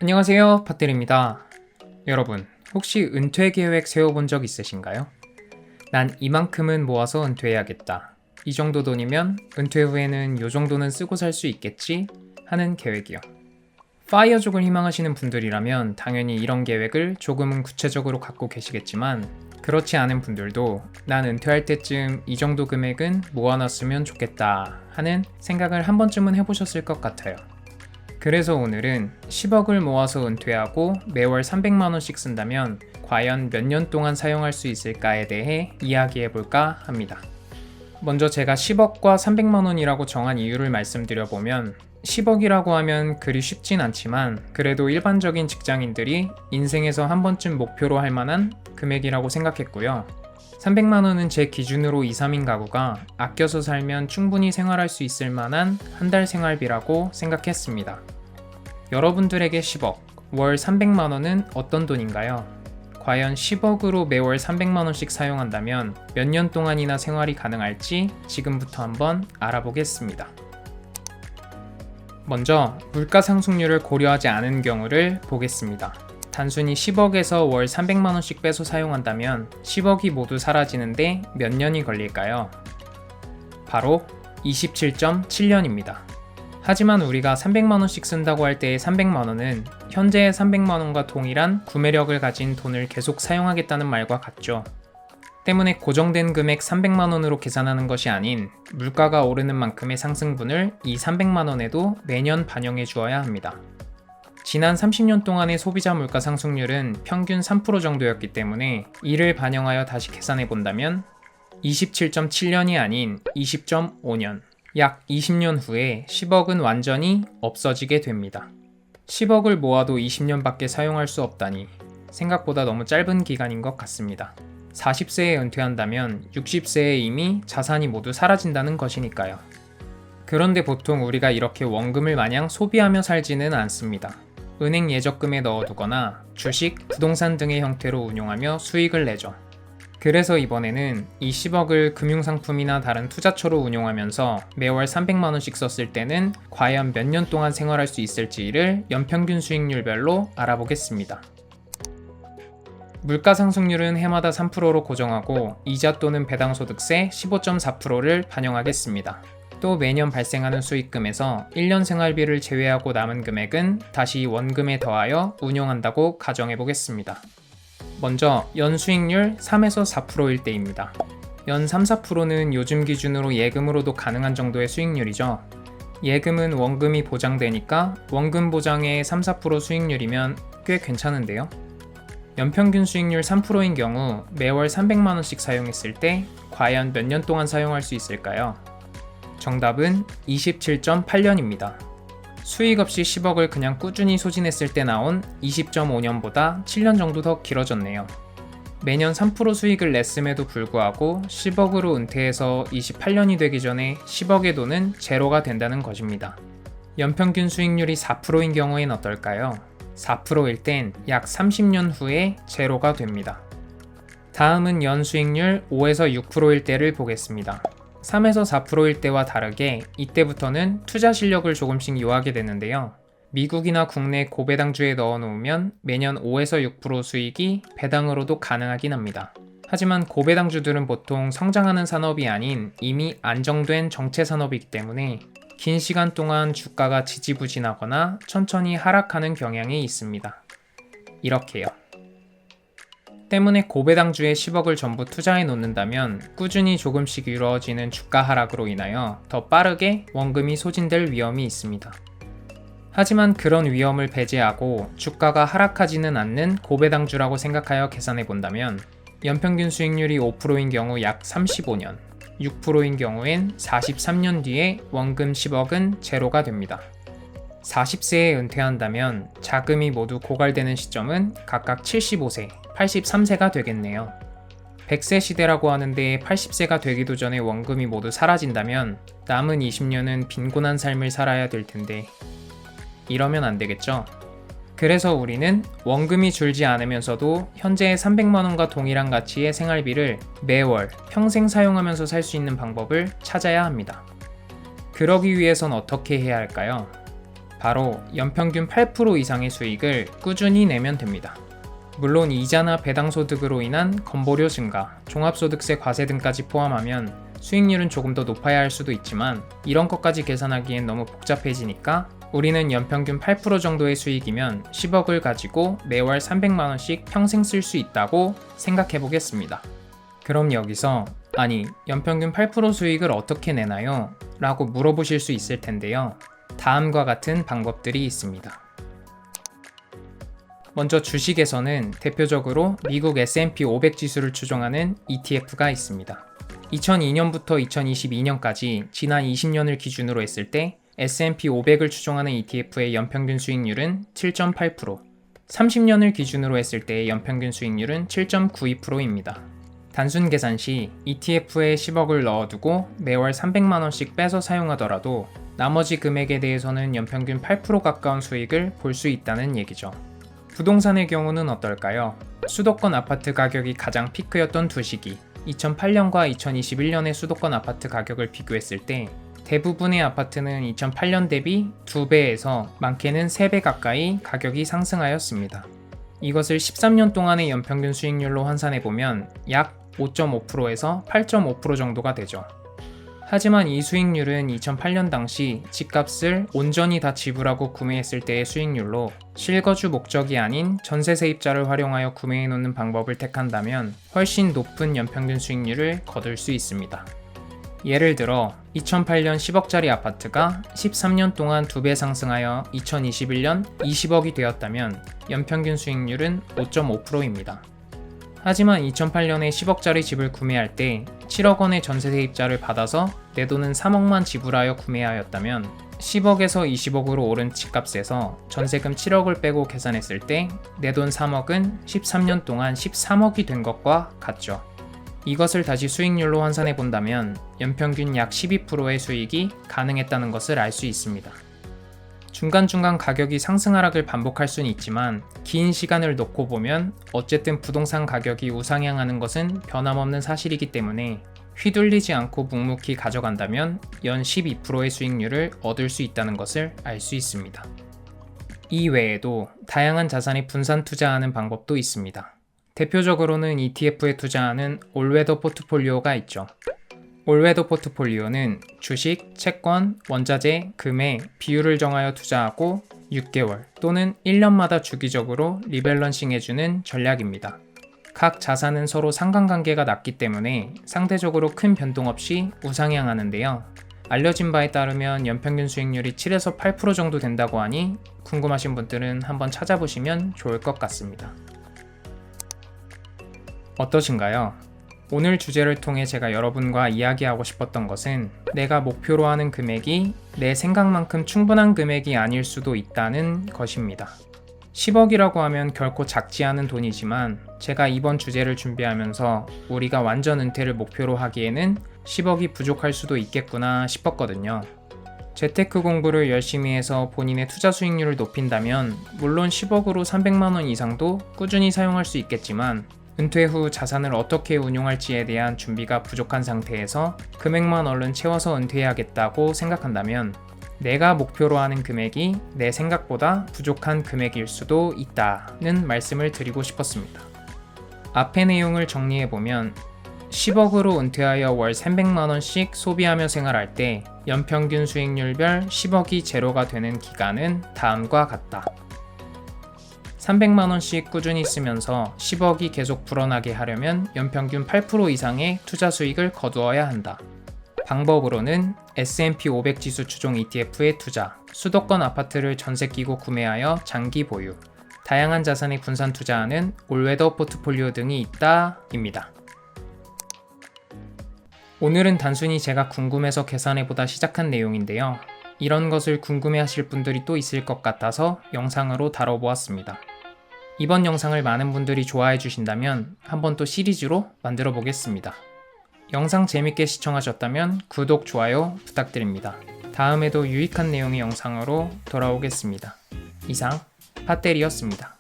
안녕하세요, 팟들입니다. 여러분, 혹시 은퇴 계획 세워본 적 있으신가요? 난 이만큼은 모아서 은퇴해야겠다. 이 정도 돈이면 은퇴 후에는 요 정도는 쓰고 살 수 있겠지? 하는 계획이요. 파이어족을 희망하시는 분들이라면 당연히 이런 계획을 조금은 구체적으로 갖고 계시겠지만 그렇지 않은 분들도 난 은퇴할 때쯤 이 정도 금액은 모아놨으면 좋겠다 하는 생각을 한 번쯤은 해보셨을 것 같아요. 그래서 오늘은 10억을 모아서 은퇴하고 매월 300만원씩 쓴다면 과연 몇 년 동안 사용할 수 있을까에 대해 이야기해볼까 합니다. 먼저 제가 10억과 300만원이라고 정한 이유를 말씀드려보면 10억이라고 하면 그리 쉽진 않지만 그래도 일반적인 직장인들이 인생에서 한 번쯤 목표로 할 만한 금액이라고 생각했고요. 300만원은 제 기준으로 2, 3인 가구가 아껴서 살면 충분히 생활할 수 있을 만한 한 달 생활비라고 생각했습니다. 여러분들에게 10억, 월 300만원은 어떤 돈인가요? 과연 10억으로 매월 300만원씩 사용한다면 몇 년 동안이나 생활이 가능할지 지금부터 한번 알아보겠습니다. 먼저 물가 상승률을 고려하지 않은 경우를 보겠습니다. 단순히 10억에서 월 300만원씩 빼서 사용한다면 10억이 모두 사라지는데 몇 년이 걸릴까요? 바로 27.7년입니다. 하지만 우리가 300만원씩 쓴다고 할 때의 300만원은 현재의 300만원과 동일한 구매력을 가진 돈을 계속 사용하겠다는 말과 같죠. 때문에 고정된 금액 300만원으로 계산하는 것이 아닌 물가가 오르는 만큼의 상승분을 이 300만원에도 매년 반영해 주어야 합니다. 지난 30년 동안의 소비자 물가 상승률은 평균 3% 정도였기 때문에 이를 반영하여 다시 계산해 본다면 27.7년이 아닌 20.5년, 약 20년 후에 10억은 완전히 없어지게 됩니다. 10억을 모아도 20년밖에 사용할 수 없다니 생각보다 너무 짧은 기간인 것 같습니다. 40세에 은퇴한다면 60세에 이미 자산이 모두 사라진다는 것이니까요. 그런데 보통 우리가 이렇게 원금을 마냥 소비하며 살지는 않습니다. 은행 예적금에 넣어두거나 주식, 부동산 등의 형태로 운용하며 수익을 내죠. 그래서 이번에는 이 10억을 금융상품이나 다른 투자처로 운용하면서 매월 300만원씩 썼을 때는 과연 몇 년 동안 생활할 수 있을지를 연평균 수익률별로 알아보겠습니다. 물가 상승률은 해마다 3%로 고정하고 이자 또는 배당소득세 15.4%를 반영하겠습니다. 또 매년 발생하는 수익금에서 1년 생활비를 제외하고 남은 금액은 다시 원금에 더하여 운용한다고 가정해 보겠습니다. 먼저 연수익률 3에서 4%일 때입니다. 연 3, 4%는 요즘 기준으로 예금으로도 가능한 정도의 수익률이죠. 예금은 원금이 보장되니까 원금 보장의 3, 4% 수익률이면 꽤 괜찮은데요. 연평균 수익률 3%인 경우 매월 300만원씩 사용했을 때 과연 몇 년 동안 사용할 수 있을까요? 정답은 27.8년입니다. 수익 없이 10억을 그냥 꾸준히 소진했을 때 나온 20.5년보다 7년 정도 더 길어졌네요. 매년 3% 수익을 냈음에도 불구하고 10억으로 은퇴해서 28년이 되기 전에 10억의 돈은 제로가 된다는 것입니다. 연평균 수익률이 4%인 경우엔 어떨까요? 4%일 땐 약 30년 후에 제로가 됩니다. 다음은 연수익률 5에서 6%일 때를 보겠습니다. 3에서 4%일 때와 다르게 이때부터는 투자 실력을 조금씩 요하게 되는데요. 미국이나 국내 고배당주에 넣어놓으면 매년 5에서 6% 수익이 배당으로도 가능하긴 합니다. 하지만 고배당주들은 보통 성장하는 산업이 아닌 이미 안정된 정체 산업이기 때문에 긴 시간 동안 주가가 지지부진하거나 천천히 하락하는 경향이 있습니다. 이렇게요. 때문에 고배당주에 10억을 전부 투자해 놓는다면 꾸준히 조금씩 이루어지는 주가 하락으로 인하여 더 빠르게 원금이 소진될 위험이 있습니다. 하지만 그런 위험을 배제하고 주가가 하락하지는 않는 고배당주라고 생각하여 계산해 본다면 연평균 수익률이 5%인 경우 약 35년, 6%인 경우엔 43년 뒤에 원금 10억은 제로가 됩니다. 40세에 은퇴한다면 자금이 모두 고갈되는 시점은 각각 75세, 83세가 되겠네요. 100세 시대라고 하는데 80세가 되기도 전에 원금이 모두 사라진다면 남은 20년은 빈곤한 삶을 살아야 될 텐데 이러면 안 되겠죠? 그래서 우리는 원금이 줄지 않으면서도 현재의 300만원과 동일한 가치의 생활비를 매월 평생 사용하면서 살 수 있는 방법을 찾아야 합니다. 그러기 위해선 어떻게 해야 할까요? 바로 연평균 8% 이상의 수익을 꾸준히 내면 됩니다. 물론 이자나 배당소득으로 인한 건보료 증가, 종합소득세 과세 등까지 포함하면 수익률은 조금 더 높아야 할 수도 있지만 이런 것까지 계산하기엔 너무 복잡해지니까 우리는 연평균 8% 정도의 수익이면 10억을 가지고 매월 300만원씩 평생 쓸 수 있다고 생각해 보겠습니다. 그럼 여기서 아니 연평균 8% 수익을 어떻게 내나요? 라고 물어보실 수 있을 텐데요. 다음과 같은 방법들이 있습니다. 먼저 주식에서는 대표적으로 미국 S&P 500 지수를 추종하는 ETF가 있습니다. 2002년부터 2022년까지 지난 20년을 기준으로 했을 때 S&P 500을 추종하는 ETF의 연평균 수익률은 7.8%, 30년을 기준으로 했을 때의 연평균 수익률은 7.92%입니다. 단순 계산 시 ETF에 10억을 넣어두고 매월 300만원씩 빼서 사용하더라도 나머지 금액에 대해서는 연평균 8% 가까운 수익을 볼 수 있다는 얘기죠. 부동산의 경우는 어떨까요? 수도권 아파트 가격이 가장 피크였던 두 시기, 2008년과 2021년의 수도권 아파트 가격을 비교했을 때 대부분의 아파트는 2008년 대비 2배에서 많게는 3배 가까이 가격이 상승하였습니다. 이것을 13년 동안의 연평균 수익률로 환산해보면 약 5.5%에서 8.5% 정도가 되죠. 하지만 이 수익률은 2008년 당시 집값을 온전히 다 지불하고 구매했을 때의 수익률로 실거주 목적이 아닌 전세 세입자를 활용하여 구매해놓는 방법을 택한다면 훨씬 높은 연평균 수익률을 거둘 수 있습니다. 예를 들어 2008년 10억짜리 아파트가 13년 동안 2배 상승하여 2021년 20억이 되었다면 연평균 수익률은 5.5%입니다. 하지만 2008년에 10억짜리 집을 구매할 때 7억 원의 전세 세입자를 받아서 내 돈은 3억만 지불하여 구매하였다면 10억에서 20억으로 오른 집값에서 전세금 7억을 빼고 계산했을 때 내 돈 3억은 13년 동안 13억이 된 것과 같죠. 이것을 다시 수익률로 환산해 본다면 연평균 약 12%의 수익이 가능했다는 것을 알 수 있습니다. 중간중간 가격이 상승하락을 반복할 수는 있지만 긴 시간을 놓고 보면 어쨌든 부동산 가격이 우상향하는 것은 변함없는 사실이기 때문에 휘둘리지 않고 묵묵히 가져간다면 연 12%의 수익률을 얻을 수 있다는 것을 알 수 있습니다. 이 외에도 다양한 자산에 분산 투자하는 방법도 있습니다. 대표적으로는 ETF에 투자하는 올웨더 포트폴리오가 있죠. 올웨더 포트폴리오는 주식, 채권, 원자재, 금의 비율을 정하여 투자하고 6개월 또는 1년마다 주기적으로 리밸런싱해주는 전략입니다. 각 자산은 서로 상관관계가 낮기 때문에 상대적으로 큰 변동 없이 우상향하는데요. 알려진 바에 따르면 연평균 수익률이 7에서 8% 정도 된다고 하니 궁금하신 분들은 한번 찾아보시면 좋을 것 같습니다. 어떠신가요? 오늘 주제를 통해 제가 여러분과 이야기하고 싶었던 것은 내가 목표로 하는 금액이 내 생각만큼 충분한 금액이 아닐 수도 있다는 것입니다. 10억이라고 하면 결코 작지 않은 돈이지만 제가 이번 주제를 준비하면서 우리가 완전 은퇴를 목표로 하기에는 10억이 부족할 수도 있겠구나 싶었거든요. 재테크 공부를 열심히 해서 본인의 투자 수익률을 높인다면 물론 10억으로 300만원 이상도 꾸준히 사용할 수 있겠지만 은퇴 후 자산을 어떻게 운용할지에 대한 준비가 부족한 상태에서 금액만 얼른 채워서 은퇴해야겠다고 생각한다면 내가 목표로 하는 금액이 내 생각보다 부족한 금액일 수도 있다는 말씀을 드리고 싶었습니다. 앞의 내용을 정리해보면 10억으로 은퇴하여 월 300만원씩 소비하며 생활할 때 연평균 수익률별 10억이 제로가 되는 기간은 다음과 같다. 300만원씩 꾸준히 쓰면서 10억이 계속 불어나게 하려면 연평균 8% 이상의 투자 수익을 거두어야 한다. 방법으로는 S&P 500 지수 추종 ETF에 투자, 수도권 아파트를 전세 끼고 구매하여 장기 보유, 다양한 자산에 분산 투자하는 올웨더 포트폴리오 등이 있다입니다. 오늘은 단순히 제가 궁금해서 계산해보다 시작한 내용인데요. 이런 것을 궁금해하실 분들이 또 있을 것 같아서 영상으로 다뤄보았습니다. 이번 영상을 많은 분들이 좋아해 주신다면 한번 또 시리즈로 만들어 보겠습니다. 영상 재밌게 시청하셨다면 구독, 좋아요 부탁드립니다. 다음에도 유익한 내용의 영상으로 돌아오겠습니다. 이상 팟데리였습니다.